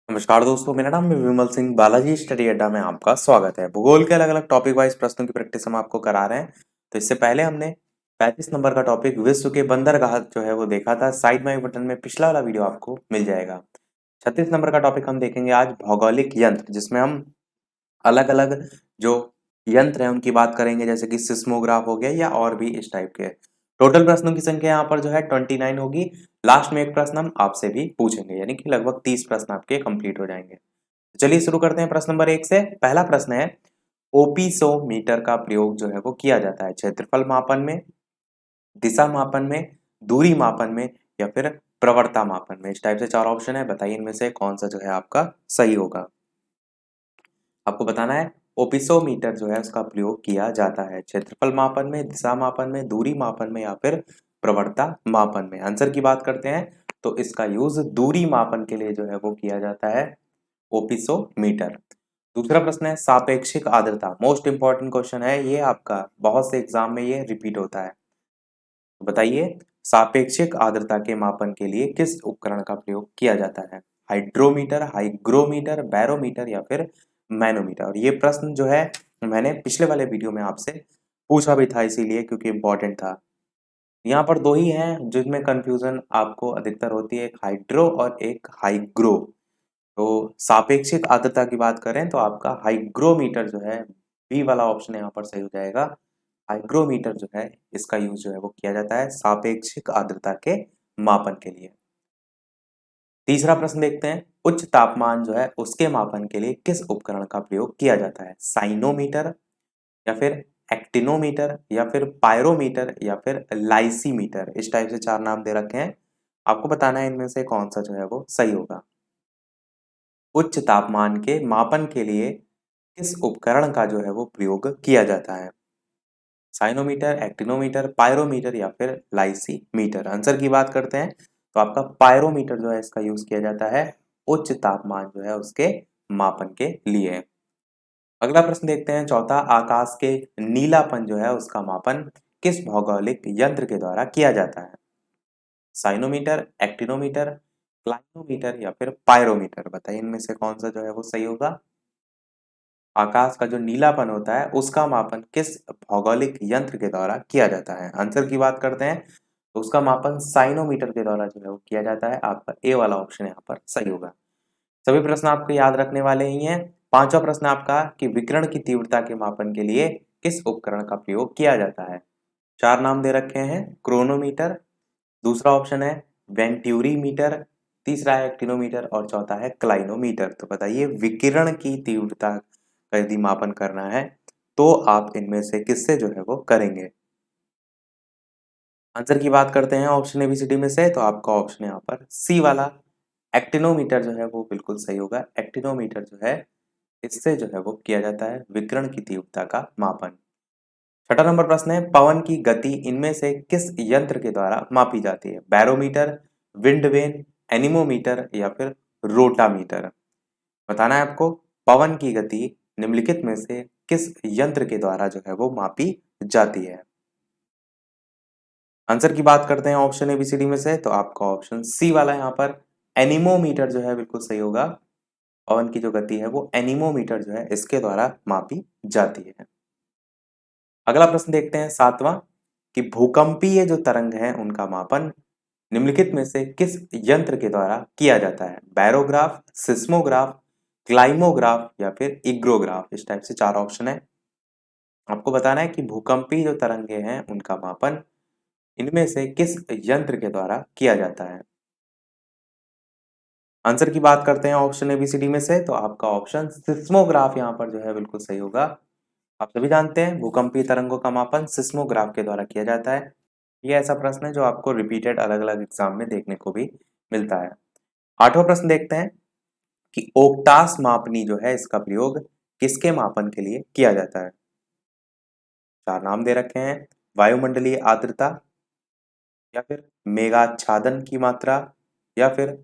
नमस्कार दोस्तों, मेरा नाम है विमल सिंह। बालाजी स्टडी अड्डा में आपका स्वागत है। भूगोल के अलग अलग टॉपिक वाइज प्रश्नों की प्रैक्टिस हम आपको करा रहे हैं। तो इससे पहले हमने 35 नंबर का टॉपिक विश्व के बंदरगाह जो है वो देखा था। साइड में बटन में पिछला वाला वीडियो आपको मिल जाएगा। 36 नंबर का टॉपिक हम देखेंगे आज भौगोलिक यंत्र, जिसमें हम अलग अलग जो यंत्र है उनकी बात करेंगे, जैसे कि सिस्मोग्राफ हो गया या और भी इस टाइप के। टोटल प्रश्नों की संख्या यहाँ पर जो है 29 होगी। लास्ट में एक प्रश्न हम आपसे भी पूछेंगे, यानी कि लगभग 30 प्रश्न आपके कंप्लीट हो जाएंगे। चलिए शुरू करते हैं प्रश्न नंबर 1 से। पहला प्रश्न है, ओपिसोमीटर का प्रयोग जो है वो किया जाता है क्षेत्रफल मापन में, दिशा मापन में, दूरी मापन में या फिर प्रवणता मापन में। इस टाइप से चार ऑप्शन है, बताइए इनमें से कौन सा जो है आपका सही होगा। आपको बताना है ओपिसोमीटर जो है उसका प्रयोग किया जाता है क्षेत्रफल मापन में, दिशा मापन में, दूरी मापन में या फिर प्रवणता मापन में। आंसर की बात करते हैं तो इसका यूज दूरी मापन के लिए जो है वो किया जाता है, ओपिसोमीटर। दूसरा प्रश्न है सापेक्षिक आर्द्रता। मोस्ट इंपॉर्टेंट क्वेश्चन है ये आपका, बहुत से एग्जाम में ये रिपीट होता है। तो बताइए सापेक्षिक आर्द्रता के मापन के लिए किस उपकरण का प्रयोग किया जाता है? हाइड्रोमीटर, हाइग्रोमीटर, बैरोमीटर या फिर मैनोमीटर। और ये प्रश्न जो है मैंने पिछले वाले वीडियो में आपसे पूछा भी था, इसीलिए क्योंकि इंपॉर्टेंट था। यहाँ पर दो ही हैं जिसमें कंफ्यूजन आपको अधिकतर होती है, एक हाइड्रो और एक हाइग्रो। तो सापेक्षिक आर्द्रता की बात करें तो आपका हाइग्रोमीटर जो है, बी वाला ऑप्शन यहाँ पर सही हो जाएगा। हाइग्रोमीटर जो है इसका यूज जो है वो किया जाता है सापेक्षिक आर्द्रता के मापन के लिए। तीसरा प्रश्न देखते हैं, उच्च तापमान जो है उसके मापन के लिए किस उपकरण का प्रयोग किया जाता है? साइनोमीटर या फिर एक्टिनोमीटर या फिर पायरोमीटर या फिर लाइसीमीटर। इस टाइप से चार नाम दे रखे हैं, आपको बताना है इनमें से कौन सा जो है वो सही होगा। उच्च तापमान के मापन के लिए किस उपकरण का जो है वो प्रयोग किया जाता है? साइनोमीटर, एक्टिनोमीटर, पायरोमीटर या फिर लाइसीमीटर। आंसर की बात करते हैं तो आपका पायरोमीटर जो है इसका यूज किया जाता है उच्च तापमान जो है उसके मापन के लिए। अगला प्रश्न देखते हैं चौथा, आकाश के नीलापन जो है उसका मापन किस भौगोलिक यंत्र के द्वारा किया जाता है? साइनोमीटर, एक्टिनोमीटर, क्लाइनोमीटर या फिर पायरोमीटर। बताइए इनमें से कौन सा जो है वो सही होगा। आकाश का जो नीलापन होता है उसका मापन किस भौगोलिक यंत्र के द्वारा किया जाता है? आंसर की बात करते हैं तो उसका मापन साइनोमीटर के द्वारा जो है वो किया जाता है। आपका ए वाला ऑप्शन यहाँ पर सही होगा। सभी प्रश्न आपको याद रखने वाले ही हैं। पांचवा प्रश्न आपका कि विकिरण की तीव्रता के मापन के लिए किस उपकरण का प्रयोग किया जाता है? चार नाम दे रखे हैं, क्रोनोमीटर, दूसरा ऑप्शन है वेंट्यूरीमीटर, तीसरा है एक्टिनोमीटर और चौथा है क्लाइनोमीटर। तो बताइए विकिरण की तीव्रता का यदि मापन करना है तो आप इनमें से किससे जो है वो करेंगे? आंसर की बात करते हैं ऑप्शन एबीसीडी में से तो आपका ऑप्शन यहाँ पर सी वाला एक्टिनोमीटर जो है वो बिल्कुल सही होगा। एक्टिनोमीटर जो है इससे जो है वो किया जाता है विकिरण की तीव्रता का मापन। छठा नंबर प्रश्न है, पवन की गति इनमें से किस यंत्र के द्वारा मापी जाती है? बैरोमीटर, विंड वेन, एनीमोमीटर या फिर रोटामीटर। बताना है आपको पवन की गति निम्नलिखित में से किस यंत्र के द्वारा जो है वो मापी जाती है? आंसर की बात करते हैं ऑप्शन एबीसीडी में से तो आपका ऑप्शन सी वाला यहाँ पर एनीमोमीटर जो है बिल्कुल सही होगा। पवन की जो गति है वो एनीमोमीटर जो है इसके द्वारा मापी जाती है। अगला प्रश्न देखते हैं सातवां, कि भूकंपीय जो तरंग है उनका मापन निम्नलिखित में से किस यंत्र के द्वारा किया जाता है? बैरोग्राफ, सिस्मोग्राफ, क्लाइमोग्राफ या फिर इग्रोग्राफ। इस टाइप से चार ऑप्शन है, आपको बताना है कि भूकंपीय जो तरंगे हैं उनका मापन इनमें से किस यंत्र के द्वारा किया जाता है? आंसर की बात करते हैं ऑप्शन एबीसीडी में से तो आपका ऑप्शन सिस्मोग्राफ यहाँ पर जो है बिल्कुल सही होगा। आप सभी जानते हैं भूकंपीय तरंगों का मापन सिस्मोग्राफ के द्वारा किया जाता है। ये ऐसा प्रश्न है जो आपको रिपीटेड अलग अलग एग्जाम में देखने को भी मिलता है। आठवां प्रश्न देखते हैं कि ओक्टास मापनी जो है इसका प्रयोग किसके मापन के लिए किया जाता है? चार नाम दे रखे हैं, वायुमंडलीय आर्द्रता या फिर मेघाच्छादन की मात्रा या फिर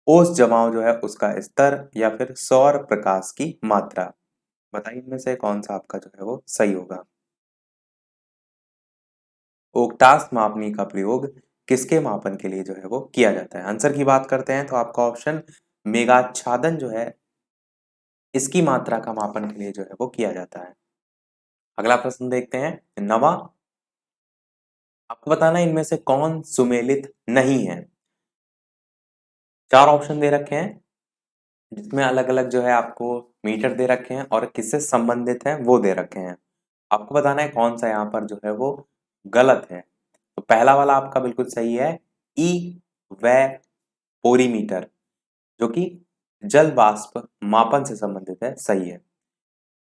ओस जमाव जो है उसका स्तर या फिर सौर प्रकाश की मात्रा। बताइए इनमें से कौन सा आपका जो है वो सही होगा। ओक्टास मापनी का प्रयोग किसके मापन के लिए जो है वो किया जाता है? आंसर की बात करते हैं तो आपका ऑप्शन मेघाच्छादन जो है इसकी मात्रा का मापन के लिए जो है वो किया जाता है। अगला प्रश्न देखते हैं 9वां। आपको बताना है इनमें से कौन सुमेलित नहीं है। 4 ऑप्शन दे रखे हैं जिसमें अलग अलग जो है आपको मीटर दे रखे हैं और किससे संबंधित है वो दे रखे हैं। आपको बताना है कौन सा यहाँ पर जो है वो गलत है। तो पहला वाला आपका बिल्कुल सही है, ई व पोरीमीटर, जो कि जल वाष्प मापन से संबंधित है, सही है।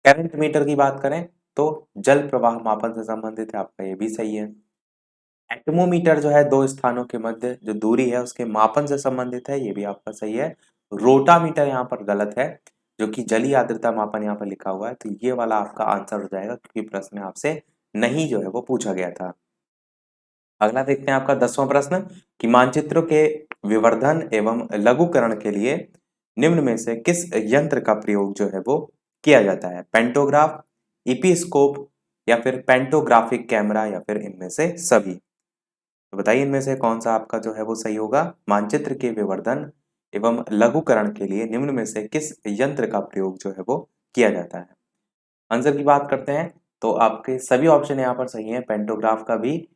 करंट मीटर की बात करें तो जल प्रवाह मापन से संबंधित है, आपका ये भी सही है। एटमोमीटर जो है दो स्थानों के मध्य जो दूरी है उसके मापन से संबंधित है, ये भी आपका सही है। रोटामीटर यहाँ पर गलत है, जो कि जलीय आर्द्रता मापन यहाँ पर लिखा हुआ है, तो ये वाला आपका आंसर हो जाएगा क्योंकि प्रश्न में आपसे नहीं जो है वो पूछा गया था। अगला देखते हैं आपका 10वां प्रश्न कि मानचित्रों के विवर्धन एवं लघुकरण के लिए निम्न में से किस यंत्र का प्रयोग जो है वो किया जाता है। पेंटोग्राफ, इपीस्कोप या फिर पेंटोग्राफिक कैमरा या फिर इनमें से सभी। तो बताइए इनमें से कौन सा आपका जो है वो सही होगा। मानचित्र के विवर्धन एवं लघुकरण के लिए निम्न में से किस यंत्र का प्रयोग जो है वो किया जाता है। आंसर की बात करते हैं तो आपके सभी ऑप्शन यहाँ पर सही है, पेंटोग्राफ का भी,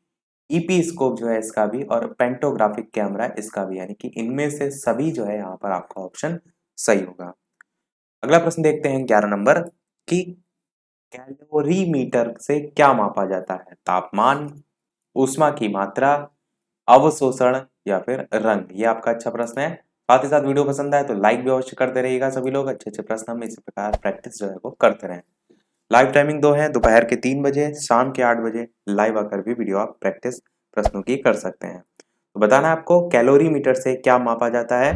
ईपी स्कोप जो है इसका भी और पेंटोग्राफिक कैमरा इसका भी, यानी कि इनमें से सभी जो है यहाँ पर आपका ऑप्शन सही होगा। अगला प्रश्न देखते हैं 11 नंबर कि कैलोरीमीटर से क्या मापा जाता है। तापमान, ऊष्मा की मात्रा, अवशोषण या फिर रंग। ये आपका अच्छा प्रश्न है। साथ ही साथ वीडियो पसंद आए तो लाइक भी अवश्य करते रहिएगा। सभी लोग अच्छे अच्छे प्रश्न हम इसी प्रकार प्रैक्टिस जो है वो करते रहें। लाइव टाइमिंग 2 है, दोपहर के 3 बजे, शाम के 8 बजे लाइव आकर भी वीडियो आप प्रैक्टिस प्रश्नों की कर सकते हैं। तो बताना है आपको कैलोरी मीटर से क्या मापा जाता है।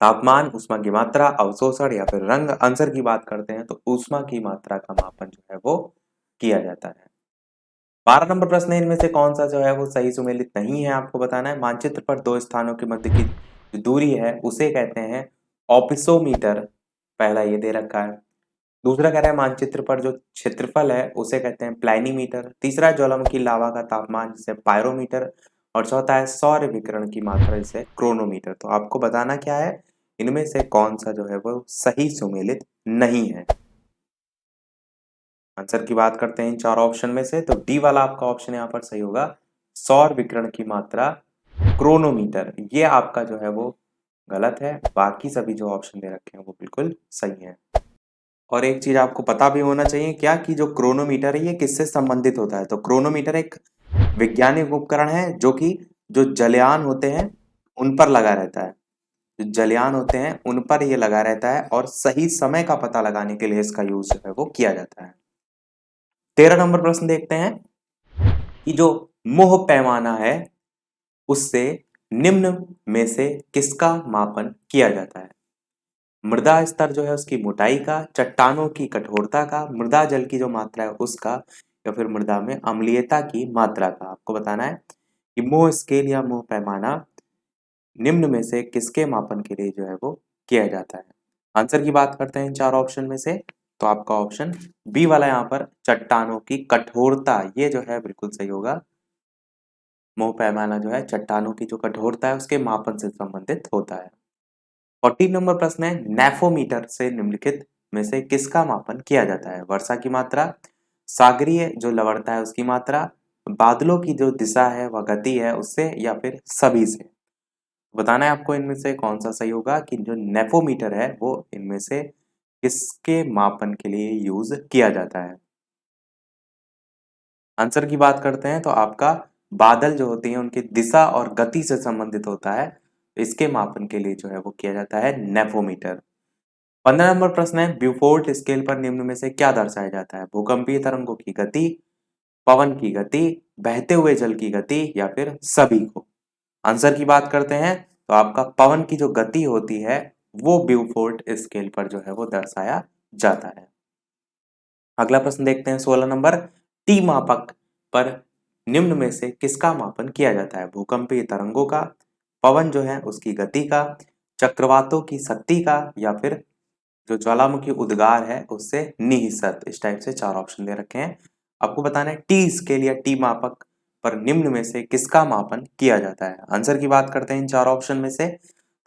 तापमान, ऊष्मा की मात्रा, अवशोषण या फिर रंग। आंसर की बात करते हैं तो ऊष्मा की मात्रा का मापन जो है वो किया जाता है। 12 नंबर प्रश्न है इनमें से कौन सा जो है वो सही सुमेलित नहीं है। आपको बताना है मानचित्र पर दो स्थानों के मध्य की जो दूरी है उसे कहते हैं ऑपिसोमीटर। पहला ये दे रखा है। दूसरा कह रहा है मानचित्र पर जो क्षेत्रफल है उसे कहते हैं प्लैनीमीटर। तीसरा है ज्वालामुखी लावा का तापमान जिसे पायरोमीटर। और चौथा है सौर विकिरण की मात्रा जिसे क्रोनोमीटर। तो आपको बताना क्या है, इनमें से कौन सा जो है वो सही सुमेलित नहीं है। आंसर की बात करते हैं इन चार ऑप्शन में से तो डी वाला आपका ऑप्शन यहाँ पर सही होगा, सौर विकिरण की मात्रा क्रोनोमीटर। ये आपका जो है वो गलत है, बाकी सभी जो ऑप्शन दे रखे हैं वो बिल्कुल सही है। और एक चीज आपको पता भी होना चाहिए क्या कि जो क्रोनोमीटर है ये किससे संबंधित होता है। तो क्रोनोमीटर एक वैज्ञानिक उपकरण है जो कि जो जलयान होते हैं उन पर लगा रहता है। जो जलयान होते हैं उन पर ये लगा रहता है और सही समय का पता लगाने के लिए इसका यूज जो है वो किया जाता है। 13 नंबर प्रश्न देखते हैं कि जो मोह पैमाना है उससे निम्न में से किसका मापन किया जाता है। मृदा स्तर जो है उसकी मोटाई का, चट्टानों की कठोरता का, मृदा जल की जो मात्रा है उसका, या फिर मृदा में अम्लीयता की मात्रा का। आपको बताना है कि मोह स्केल या मोह पैमाना निम्न में से किसके मापन के लिए जो है वो किया जाता है। आंसर की बात करते हैं इन चार ऑप्शन में से तो आपका ऑप्शन बी वाला यहाँ पर चट्टानों की कठोरता, ये जो है बिल्कुल सही होगा। मोह पैमाना जो है चट्टानों की जो कठोरता है उसके मापन से संबंधित होता है। 14 नंबर प्रश्न है नेफोमीटर से निम्नलिखित में से किसका मापन किया जाता है। वर्षा की मात्रा, सागरीय जो लवणता है उसकी मात्रा, बादलों की जो दिशा है वह गति है उससे, या फिर सभी से। बताना है आपको इनमें से कौन सा सही होगा कि जो नेफोमीटर है वो इनमें से किसके मापन के लिए यूज किया जाता है। आंसर की बात करते हैं तो आपका बादल जो होती हैं उनकी दिशा और गति से संबंधित होता है, इसके मापन के लिए जो है वो किया जाता है नेफोमीटर। 15 नंबर प्रश्न है ब्यूफोर्ट स्केल पर निम्न में से क्या दर्शाया जाता है। भूकंपीय तरंगों की गति, पवन की गति, बहते हुए जल की गति या फिर सभी को। आंसर की बात करते हैं तो आपका पवन की जो गति होती है वो ब्यूफोर्ट स्केल पर जो है वो दर्शाया जाता है। अगला प्रश्न देखते हैं 16 नंबर, टी मापक पर निम्न में से किसका मापन किया जाता है। भूकंपीय तरंगों का, पवन जो है उसकी गति का, चक्रवातों की शक्ति का, या फिर जो ज्वालामुखी उद्गार है उससे निहिसत। इस टाइप से चार ऑप्शन दे रखे हैं। आपको बताना है टी स्केल या टी मापक पर निम्न में से किसका मापन किया जाता है। आंसर की बात करते हैं इन चार ऑप्शन में से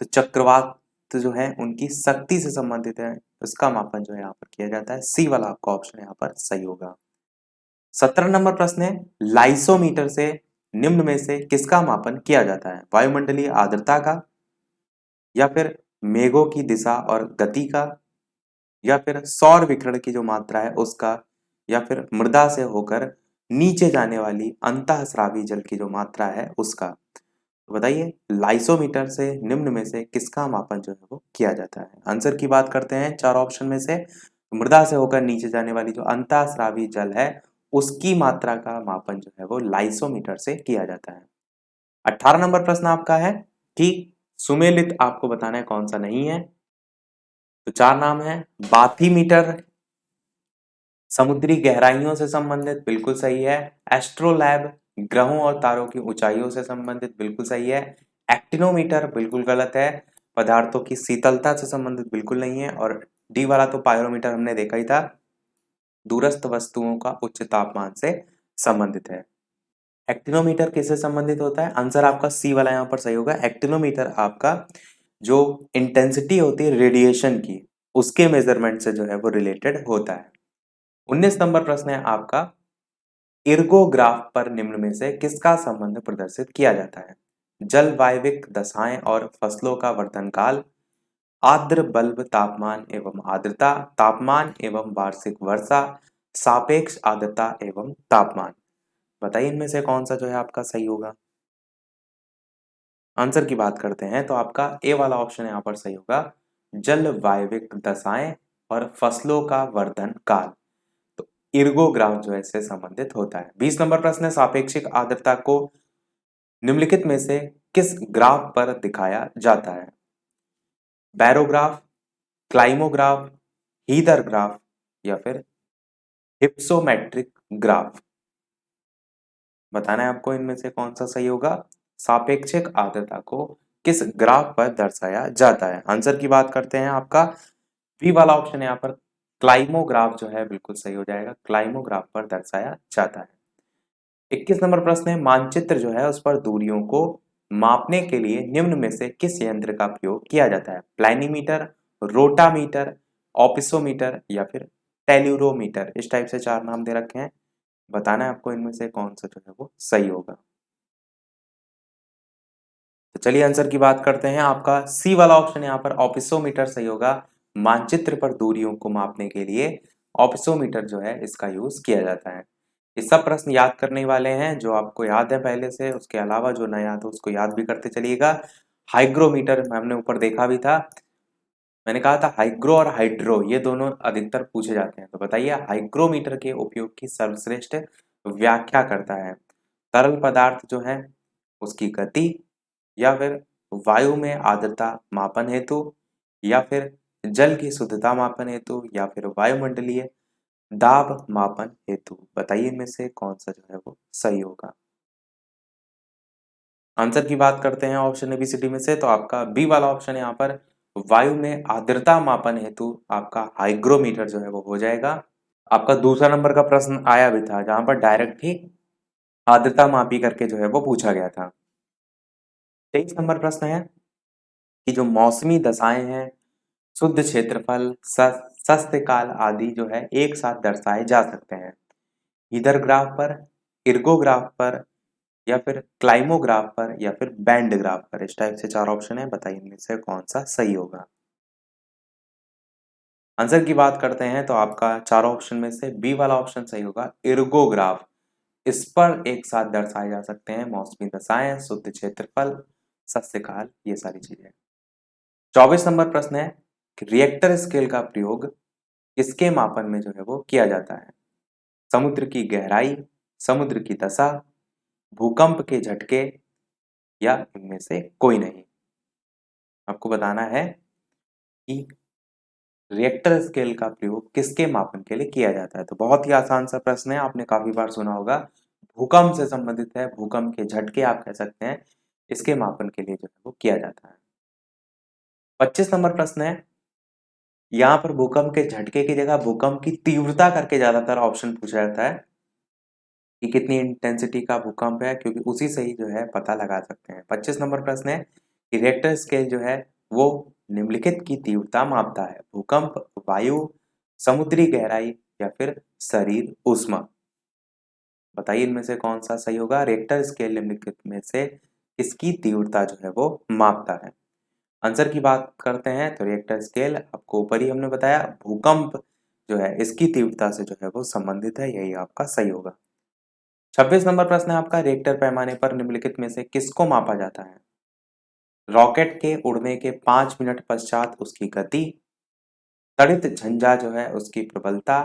तो चक्रवात जो है उनकी शक्ति से संबंधित है, उसका मापन जो है यहाँ पर किया जाता है। सी वाला आपका ऑप्शन यहाँ पर सही होगा। 17 नंबर प्रश्न है, लाइसोमीटर से निम्न में से किसका मापन किया जाता है? वायुमंडलीय आर्द्रता का, या फिर मेघों की दिशा और गति का, या फिर सौर विकिरण की जो मात्रा है उसका, या फिर मृदा से होकर नीचे जाने वाली अंतःस्रावी जल की जो मात्रा है उसका। तो बताइए, लाइसोमीटर से निम्न में से किसका मापन जो है वो किया जाता है? आंसर की बात करते हैं चार ऑप्शन में से। मृदा से होकर नीचे जाने वाली जो अंतःस्रावी जल है उसकी मात्रा का मापन जो है वो लाइसोमीटर से किया जाता है। 18 नंबर प्रश्न आपका है कि सुमेलित आपको बताना है कौन सा नहीं है। तो चार नाम है। बाथीमीटर समुद्री गहराइयों से संबंधित, बिल्कुल सही है। एस्ट्रोलैब ग्रहों और तारों की ऊंचाइयों से संबंधित, बिल्कुल सही है। एक्टिनोमीटर बिल्कुल गलत है। पदार्थों की शीतलता से संबंधित, बिल्कुल नहीं है। और डी वाला तो पायरोमीटर हमने देखा ही था, दूरस्थ वस्तुओं का उच्च तापमान से संबंधित है। एक्टिनोमीटर किससे संबंधित होता है? आंसर आपका सी वाला यहाँ पर सही होगा। एक्टिनोमीटर आपका जो इंटेंसिटी होती है रेडिएशन की, उसके मेजरमेंट से जो है वो रिलेटेड होता है। 19 नंबर प्रश्न है आपका, इर्गोग्राफ पर निम्न में से किसका संबंध प्रदर्शित किया जाता है? जलवायविक दशाएं और फसलों का वर्धन काल, आर्द्र बल्ब तापमान एवं आर्द्रता, तापमान एवं वार्षिक वर्षा, सापेक्ष आर्द्रता एवं तापमान। बताइए इनमें से कौन सा जो है आपका सही होगा? आंसर की बात करते हैं तो आपका ए वाला ऑप्शन यहाँ पर सही होगा, जलवायविक दशाएं और फसलों का वर्धन काल। तो इर्गोग्राफ जो है इससे संबंधित होता है। 20 नंबर प्रश्न है, सापेक्षिक आर्द्रता को निम्नलिखित में से किस ग्राफ पर दिखाया जाता है? बैरोग्राफ, क्लाइमोग्राफ, हीदर ग्राफ, या फिर हिप्सोमेट्रिक ग्राफ। बताना है आपको इनमें से कौन सा सही होगा। सापेक्षिक आर्द्रता को किस ग्राफ पर दर्शाया जाता है? आंसर की बात करते हैं, आपका बी वाला ऑप्शन यहाँ पर क्लाइमोग्राफ जो है बिल्कुल सही हो जाएगा। क्लाइमोग्राफ पर दर्शाया जाता है। 21 नंबर प्रश्न है, मानचित्र जो है उस पर दूरियों को मापने के लिए निम्न में से किस यंत्र का प्रयोग किया जाता है? प्लैनीमीटर, रोटामीटर, ऑप्सोमीटर, या फिर टेल्यूरोमीटर। इस टाइप से चार नाम दे रखे हैं। बताना है आपको इनमें से कौन सा जो है वो सही होगा। तो चलिए आंसर की बात करते हैं। आपका सी वाला ऑप्शन यहाँ पर ऑप्सोमीटर सही होगा। मानचित्र पर दूरियों को मापने के लिए ऑप्सोमीटर जो है इसका यूज किया जाता है। ये सब प्रश्न याद करने वाले हैं जो आपको याद है पहले से, उसके अलावा जो नया याद हो उसको याद भी करते चलिएगा। हाइग्रोमीटर हमने ऊपर देखा भी था। मैंने कहा था हाइग्रो और हाइड्रो ये दोनों अधिकतर पूछे जाते हैं। तो बताइए, हाइग्रोमीटर के उपयोग की सर्वश्रेष्ठ व्याख्या करता है? तरल पदार्थ जो है उसकी गति, या फिर वायु में आर्द्रता मापन हेतु, या फिर जल की शुद्धता मापन हेतु, या फिर वायुमंडलीय दाब मापन हेतु। बताइए इनमें से कौन सा जो है वो सही होगा। आंसर की बात करते हैं ऑप्शन एबीसीडी में से, तो आपका बी वाला ऑप्शन यहाँ पर वायु में आर्द्रता मापन हेतु आपका हाइग्रोमीटर जो है वो हो जाएगा। आपका दूसरा नंबर का प्रश्न आया भी था जहां पर डायरेक्ट ही आर्द्रता मापी करके जो है वो पूछा गया था। 23 नंबर प्रश्न है कि जो मौसमी दशाएं हैं, शुद्ध क्षेत्रफल, सस्ते काल आदि जो है एक साथ दर्शाए जा सकते हैं? ईदर ग्राफ पर, इर्गोग्राफ पर, या फिर क्लाइमोग्राफ पर, या फिर बैंड ग्राफ पर। इस टाइप से चार ऑप्शन है। बताइए इनमें से कौन सा सही होगा। आंसर की बात करते हैं तो आपका चारों ऑप्शन में से बी वाला ऑप्शन सही होगा, इर्गोग्राफ। इस पर एक साथ दर्शाए जा सकते हैं मौसमी दशाएं, शुद्ध क्षेत्रफल, सस्ते काल, ये सारी चीजें। 24 नंबर प्रश्न है कि रिएक्टर स्केल का प्रयोग किसके मापन में जो है वो किया जाता है? समुद्र की गहराई, समुद्र की दशा, भूकंप के झटके, या इनमें से कोई नहीं। आपको बताना है कि रिएक्टर स्केल का प्रयोग किसके मापन के लिए किया जाता है। तो बहुत ही आसान सा प्रश्न है, आपने काफी बार सुना होगा। भूकंप से संबंधित है, भूकंप के झटके आप कह सकते हैं, इसके मापन के लिए जो है वो किया जाता है। 25 नंबर प्रश्न है, यहाँ पर भूकंप के झटके की जगह भूकंप की तीव्रता करके ज्यादातर ऑप्शन पूछा जाता है कि कितनी इंटेंसिटी का भूकंप है, क्योंकि उसी से ही जो है पता लगा सकते हैं। 25 नंबर प्रश्न है कि रिएक्टर स्केल जो है वो निम्नलिखित की तीव्रता मापता है? भूकंप, वायु, समुद्री गहराई या फिर शरीर ऊष्मा? बताइए इनमें से कौन सा सही होगा। रिक्टर स्केल निम्नलिखित में से किसकी तीव्रता जो है वो मापता है? आंसर की बात करते हैं तो रिक्टर स्केल आपको ऊपर ही हमने बताया भूकंप जो है इसकी तीव्रता से जो है वो संबंधित है, यही आपका सही होगा। 26 नंबर प्रश्न है आपका, रिक्टर पैमाने पर निम्नलिखित में से किसको मापा जाता है? रॉकेट के उड़ने के 5 मिनट पश्चात उसकी गति, तड़ित झंझा जो है उसकी प्रबलता,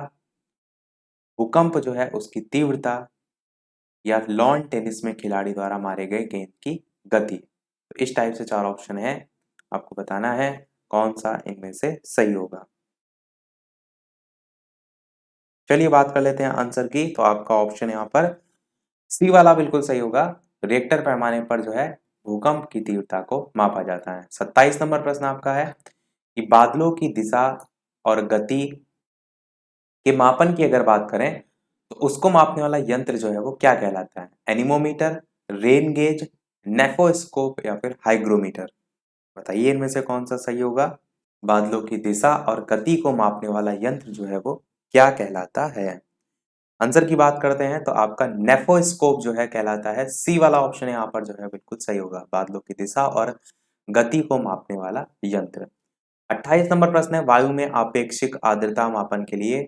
भूकंप जो है उसकी तीव्रता या लॉन टेनिस में खिलाड़ी द्वारा मारे गए गेंद की गति। तो इस टाइप से 4 ऑप्शन है, आपको बताना है कौन सा इनमें से सही होगा। चलिए बात कर लेते हैं आंसर की। तो आपका ऑप्शन यहाँ पर सी वाला बिल्कुल सही होगा। रिएक्टर पैमाने पर जो है भूकंप की तीव्रता को मापा जाता है। 27 नंबर प्रश्न आपका है कि बादलों की दिशा और गति के मापन की अगर बात करें तो उसको मापने वाला यंत्र जो है वो क्या कहलाता है? एनीमोमीटर, रेन गेज, नेफोस्कोप या फिर हाइग्रोमीटर? बताइए इनमें से कौन सा सही होगा। बादलों की दिशा और गति को मापने वाला यंत्र जो है वो क्या कहलाता है? आंसर की बात करते हैं तो आपका नेफोस्कोप जो है कहलाता है। सी वाला ऑप्शन यहाँ पर जो है बिल्कुल सही होगा, बादलों की दिशा और गति को मापने वाला यंत्र। 28 नंबर प्रश्न है, वायु में आपेक्षिक आर्द्रता मापन के लिए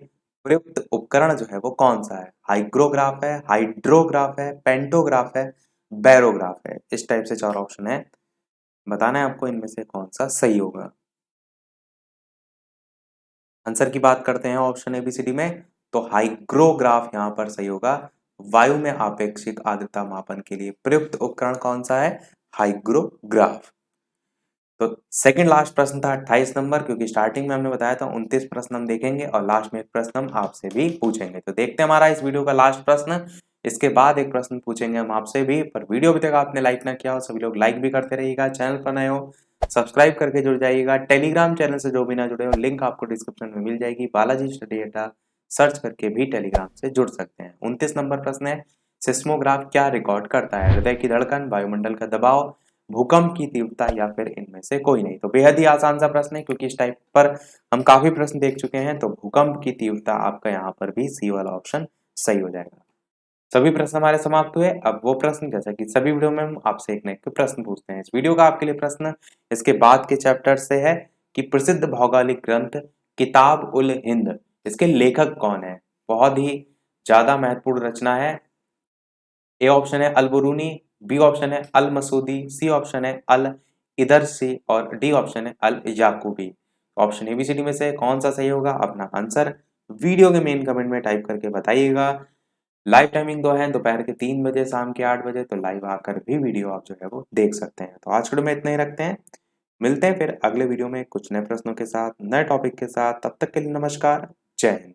प्रयुक्त उपकरण जो है वो कौन सा है? हाइग्रोग्राफ है, हाइड्रोग्राफ है, पेंटोग्राफ है, बैरोग्राफ है? इस टाइप से 4 ऑप्शन है, बताना है आपको इनमें से कौन सा सही होगा। आंसर की बात करते हैं ऑप्शन एबीसीडी में तो हाइग्रोग्राफ यहाँ पर सही होगा। वायु में आपेक्षिक आर्द्रता मापन के लिए प्रयुक्त उपकरण कौन सा है? हाइग्रोग्राफ। तो सेकंड लास्ट प्रश्न था 28 नंबर, क्योंकि स्टार्टिंग में हमने बताया था 29 प्रश्न हम देखेंगे और लास्ट में एक प्रश्न हम आपसे भी पूछेंगे। तो देखते हैं हमारा इस वीडियो का लास्ट प्रश्न, इसके बाद एक प्रश्न पूछेंगे हम आपसे भी। पर वीडियो अभी तक आपने लाइक ना किया हो, सभी लोग लाइक भी करते रहिएगा। चैनल पर नए हो सब्सक्राइब करके जुड़ जाइएगा। टेलीग्राम चैनल से जो भी ना जुड़े हो, लिंक आपको डिस्क्रिप्शन में मिल जाएगी। बालाजी स्टडी अड्डा सर्च करके भी टेलीग्राम से जुड़ सकते हैं। 29 नंबर प्रश्न है, सिस्मोग्राफ क्या रिकॉर्ड करता है? हृदय की धड़कन, वायुमंडल का दबाव, भूकंप की तीव्रता या फिर इनमें से कोई नहीं? तो बेहद ही आसान सा प्रश्न है, क्योंकि इस टाइप पर हम काफी प्रश्न देख चुके हैं। तो भूकंप की तीव्रता आपका यहाँ पर भी सी वाला ऑप्शन सही हो जाएगा। सभी प्रश्न हमारे समाप्त हुए। अब वो प्रश्न जैसा कि सभी वीडियो में हम आपसे एक न एक प्रश्न पूछते हैं। इस वीडियो का आपके लिए प्रश्न इसके बाद के चैप्टर से है कि प्रसिद्ध भौगोलिक ग्रंथ किताब उल हिंद, इसके लेखक कौन है? बहुत ही ज्यादा महत्वपूर्ण रचना है। ए ऑप्शन है अल बुरूनी, बी ऑप्शन है अल मसूदी, सी ऑप्शन है अल इदरसी और डी ऑप्शन है अल याकूबी। ऑप्शन एबीसीडी में से कौन सा सही होगा? अपना आंसर वीडियो के मेन कमेंट में टाइप करके बताइएगा। लाइव टाइमिंग दो है, दोपहर के 3 बजे, शाम के 8 बजे। तो लाइव आकर भी वीडियो आप जो है वो देख सकते हैं। तो आज के वीडियो में इतना ही रखते हैं, मिलते हैं फिर अगले वीडियो में कुछ नए प्रश्नों के साथ, नए टॉपिक के साथ। तब तक के लिए नमस्कार, जय हिंद।